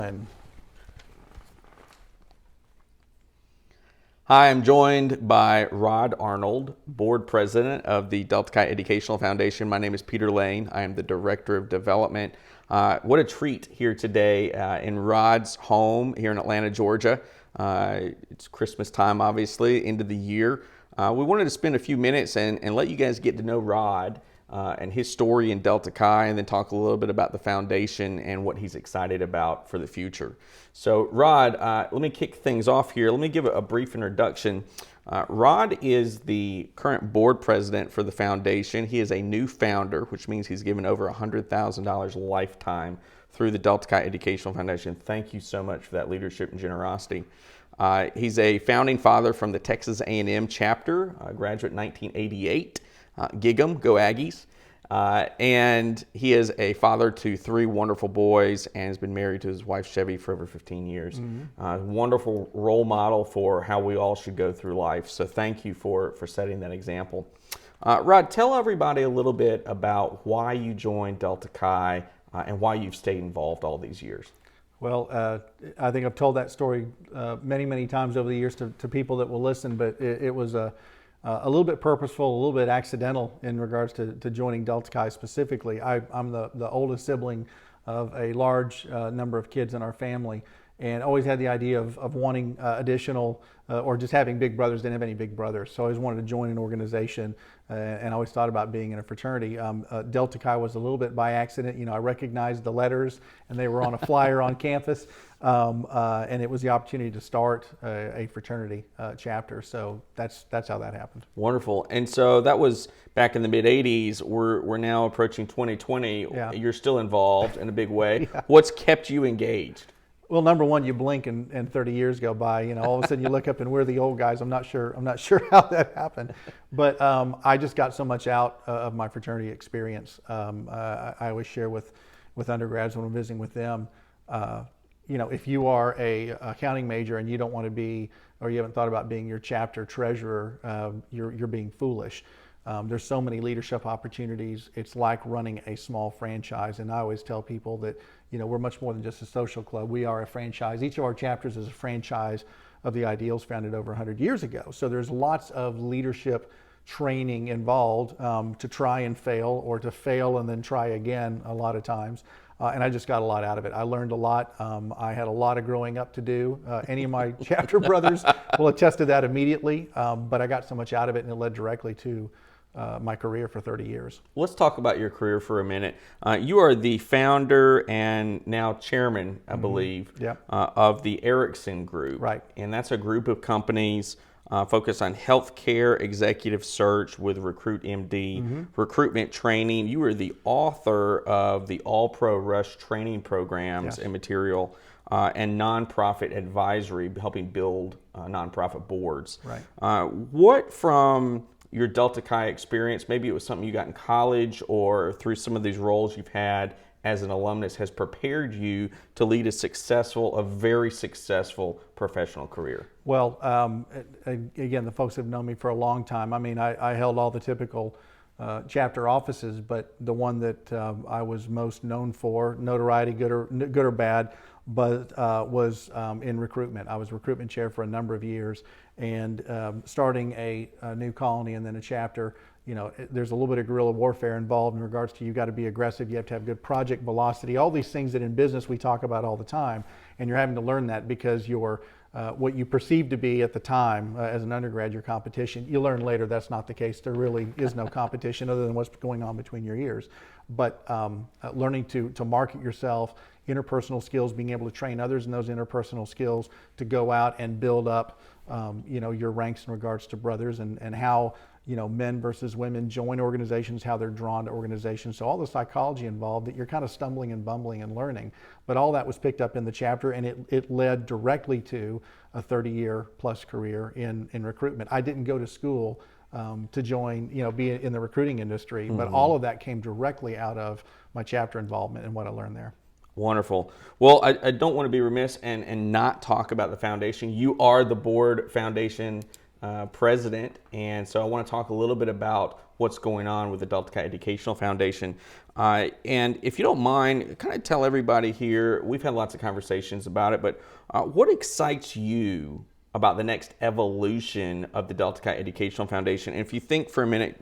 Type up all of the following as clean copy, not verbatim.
And Hi, I'm joined by Rod Arnold, Board President of the Delta Chi Educational Foundation. My name is Peter Lane. I am the Director of Development. What a treat here today in Rod's home here in Atlanta, Georgia. It's Christmas time, obviously, end of the year. We wanted to spend a few minutes and let you guys get to know Rod and his story in Delta Chi, and then talk a little bit about the foundation and what he's excited about for the future. So Rod, let me kick things off here. Let me give a brief introduction. Rod is the current board president for the foundation. He is a new founder, which means he's given over $100,000 lifetime through the Delta Chi Educational Foundation. Thank you so much for that leadership and generosity. He's a founding father from the Texas A&M chapter, graduate in 1988. Gig 'em, go Aggies. And he is a father to three wonderful boys and has been married to his wife Chevy for over 15 years. Wonderful role model for how we all should go through life. So thank you for setting that example. Rod, tell everybody a little bit about why you joined Delta Chi and why you've stayed involved all these years. well, I think I've told that story many times over the years to people that will listen, but it was a little bit purposeful, a little bit accidental in regards to joining Delta Chi specifically. I'm the oldest sibling of a large number of kids in our family, and always had the idea of wanting additional or just having big brothers. Didn't have any big brothers, so I always wanted to join an organization, and always thought about being in a fraternity. Delta Chi was a little bit by accident. You know, I recognized the letters, and they were on a flyer on campus, and it was the opportunity to start a fraternity chapter. So that's how that happened. Wonderful. And so that was back in the mid 80s. We're now approaching 2020. Yeah. You're still involved in a big way. Yeah. What's kept you engaged? Well, number one, you blink and 30 years go by. You know, all of a sudden you look up and we're the old guys. I'm not sure how that happened, but I just got so much out of my fraternity experience. I always share with undergrads when I'm visiting with them. You know, if you are a accounting major and you don't want to be, or you haven't thought about being your chapter treasurer, you're being foolish. There's so many leadership opportunities. It's like running a small franchise. And I always tell people that, you know, we're much more than just a social club. We are a franchise. Each of our chapters is a franchise of the ideals founded over 100 years ago. So there's lots of leadership training involved to try and fail, or to fail and then try again a lot of times. And I just got a lot out of it. I learned a lot. I had a lot of growing up to do. Any of my chapter brothers will attest to that immediately. But I got so much out of it, and it led directly to my career for 30 years. Let's talk about your career for a minute. You are the founder and now chairman, I believe, Yep. of the Erickson Group. Right. And that's a group of companies focused on healthcare executive search with Recruit MD, recruitment training. You are the author of the All Pro Rush training programs Yes. and material, and nonprofit advisory, helping build nonprofit boards. Right. What from your Delta Chi experience, maybe it was something you got in college or through some of these roles you've had as an alumnus, has prepared you to lead a very successful professional career? Well, again, the folks have known me for a long time. I mean, I held all the typical chapter offices, but the one that I was most known for, notoriety, good or bad, but was in recruitment. I was recruitment chair for a number of years, and starting a new colony and then a chapter. You know, there's a little bit of guerrilla warfare involved in regards to, you got to be aggressive, you have to have good project velocity, all these things that in business we talk about all the time, and you're having to learn that because you're what you perceive to be at the time as an undergrad your competition. You learn later that's not the case. There really is no competition other than what's going on between your ears. But learning to market yourself, interpersonal skills, being able to train others in those interpersonal skills to go out and build up you know, your ranks in regards to brothers, and how, you know, men versus women join organizations, how they're drawn to organizations. So all the psychology involved that you're kind of stumbling and bumbling and learning. But all that was picked up in the chapter, and it led directly to a 30-year plus career in recruitment. I didn't go to school to join, you know, be in the recruiting industry, but all of that came directly out of my chapter involvement and what I learned there. Wonderful. Well, I don't want to be remiss and not talk about the foundation. You are the board foundation president, and so I want to talk a little bit about what's going on with the Delta Chi Educational Foundation. And if you don't mind, kind of tell everybody here, we've had lots of conversations about it, but what excites you about the next evolution of the Delta Chi Educational Foundation? And if you think for a minute,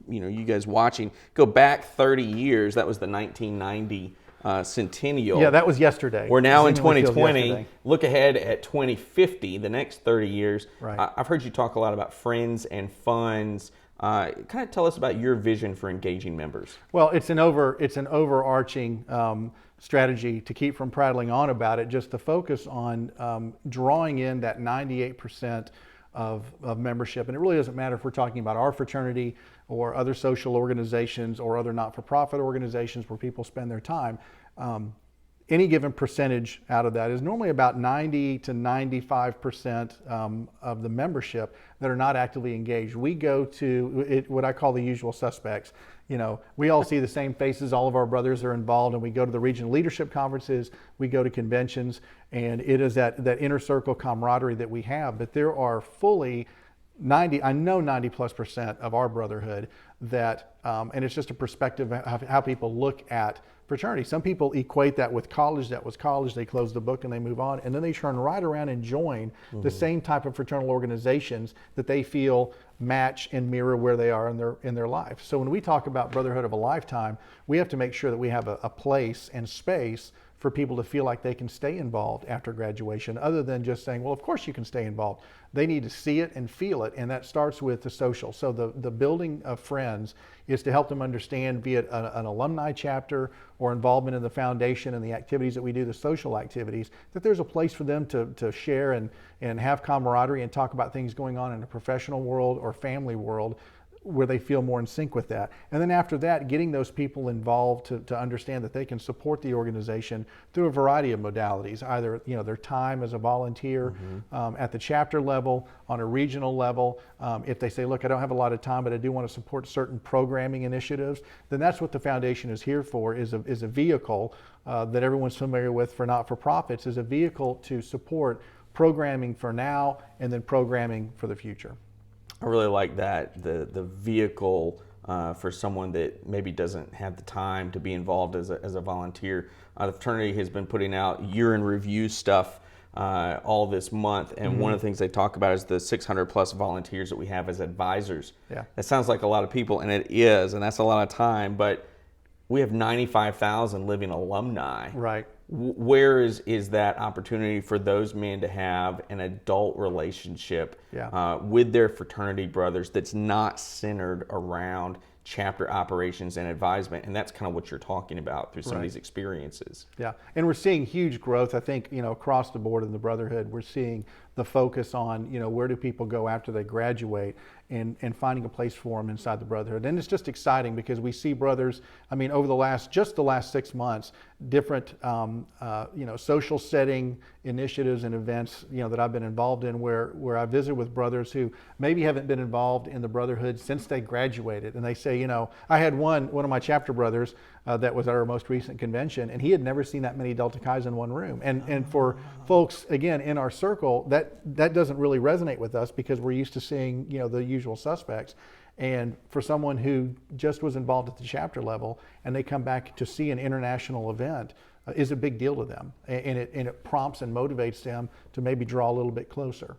you guys watching, go back 30 years, that was the 1990 centennial. Yeah, that was yesterday. We're now in Seemingly feels 2020. yesterday. Look ahead at 2050, the next 30 years. Right. I've heard you talk a lot about friends and funds. Kind of tell us about your vision for engaging members. Well, it's an overarching strategy to keep from prattling on about it, just to focus on drawing in that 98% of membership. And it really doesn't matter if we're talking about our fraternity or other social organizations or other not-for-profit organizations where people spend their time. Any given percentage out of that is normally about 90 to 95% of the membership that are not actively engaged. We go to what I call the usual suspects. We all see the same faces. All of our brothers are involved, and we go to the regional leadership conferences, we go to conventions, and it is that inner circle camaraderie that we have. But there are fully 90+ % of our brotherhood that, and it's just a perspective of how people look at fraternity. Some people equate that with college. That was college. They close the book and they move on, and then they turn right around and join the same type of fraternal organizations that they feel match and mirror where they are in their life. So when we talk about brotherhood of a lifetime, we have to make sure that we have a place and space for people to feel like they can stay involved after graduation, other than just saying, well, of course you can stay involved. They need to see it and feel it, and that starts with the social. So the building of friends is to help them understand, be it an alumni chapter or involvement in the foundation and the activities that we do, the social activities, that there's a place for them to share and have camaraderie and talk about things going on in a professional world or family world, where they feel more in sync with that. And then after that, getting those people involved to understand that they can support the organization through a variety of modalities, either their time as a volunteer at the chapter level, on a regional level. If they say, look, I don't have a lot of time, but I do want to support certain programming initiatives, then that's what the foundation is here for, is a vehicle that everyone's familiar with for not-for-profits, is a vehicle to support programming for now and then programming for the future. I really like that, the vehicle for someone that maybe doesn't have the time to be involved as a volunteer. The fraternity has been putting out year in review stuff all this month, and one of the things they talk about is the 600+ volunteers that we have as advisors. Yeah. That sounds like a lot of people, and it is, and that's a lot of time, but we have 95,000 living alumni. Right. Where is that opportunity for those men to have an adult relationship with their fraternity brothers that's not centered around chapter operations and advisement? And that's kind of what you're talking about through some of these experiences. Yeah, and we're seeing huge growth, I think, across the board in the brotherhood. We're seeing the focus on, where do people go after they graduate, and finding a place for them inside the brotherhood. And it's just exciting because we see brothers, over the last 6 months, different, social setting initiatives and events, that I've been involved in, where I visit with brothers who maybe haven't been involved in the brotherhood since they graduated. And they say, I had one of my chapter brothers that was at our most recent convention, and he had never seen that many Delta Chis in one room. And for folks, again, in our circle, that doesn't really resonate with us because we're used to seeing, the usual suspects. And for someone who just was involved at the chapter level and they come back to see an international event is a big deal to them. And it prompts and motivates them to maybe draw a little bit closer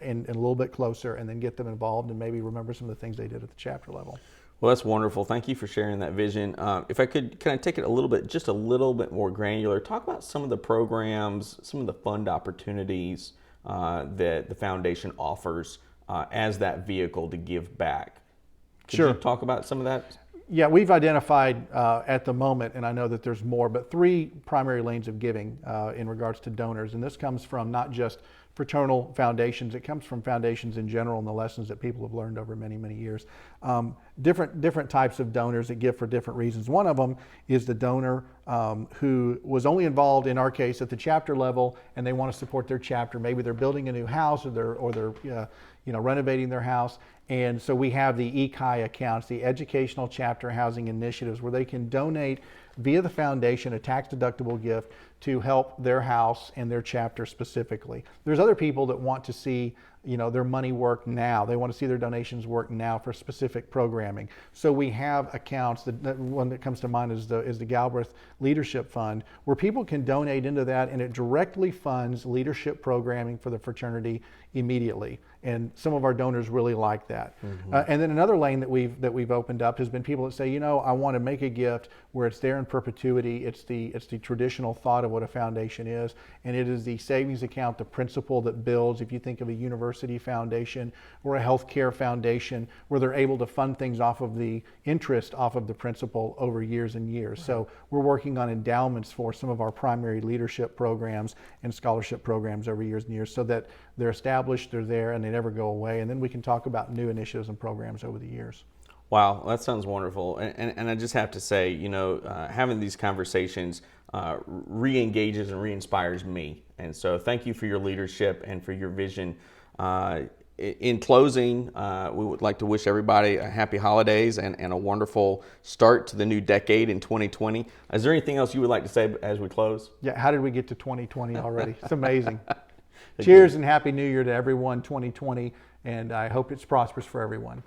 and a little bit closer, and then get them involved and maybe remember some of the things they did at the chapter level. Well, that's wonderful. Thank you for sharing that vision. If I could, can I take it just a little bit more granular? Talk about some of the programs, some of the fund opportunities that the foundation offers as that vehicle to give back. Could you talk about some of that? Yeah, we've identified at the moment, and I know that there's more, but 3 primary lanes of giving in regards to donors. And this comes from not just fraternal foundations, it comes from foundations in general and the lessons that people have learned over many, many years. Different types of donors that give for different reasons. One of them is the donor who was only involved, in our case, at the chapter level, and they want to support their chapter. Maybe they're building a new house, or they're renovating their house. And so we have the ECHI accounts, the Educational Chapter Housing Initiatives, where they can donate via the foundation a tax-deductible gift to help their house and their chapter specifically. There's other people that want to see their money work now. They want to see their donations work now for specific programming. So we have accounts. The one that comes to mind is the Galbraith Leadership Fund, where people can donate into that, and it directly funds leadership programming for the fraternity immediately. And some of our donors really like that. And then another lane that we've opened up has been people that say, I want to make a gift where it's there in perpetuity. It's the traditional thought of what a foundation is, and it is the savings account, the principal that builds. If you think of a university foundation or a healthcare foundation, where they're able to fund things off of the interest off of the principal over years and years. Right. So we're working on endowments for some of our primary leadership programs and scholarship programs over years and years, so that they're established, they're there, and they never go away. And then we can talk about new initiatives and programs over the years. Wow, that sounds wonderful. And I just have to say, having these conversations re-engages and re-inspires me. And so thank you for your leadership and for your vision. In closing, we would like to wish everybody a happy holidays and a wonderful start to the new decade in 2020. Is there anything else you would like to say as we close? Yeah, how did we get to 2020 already? It's amazing. Cheers and Happy New Year to everyone, 2020, and I hope it's prosperous for everyone.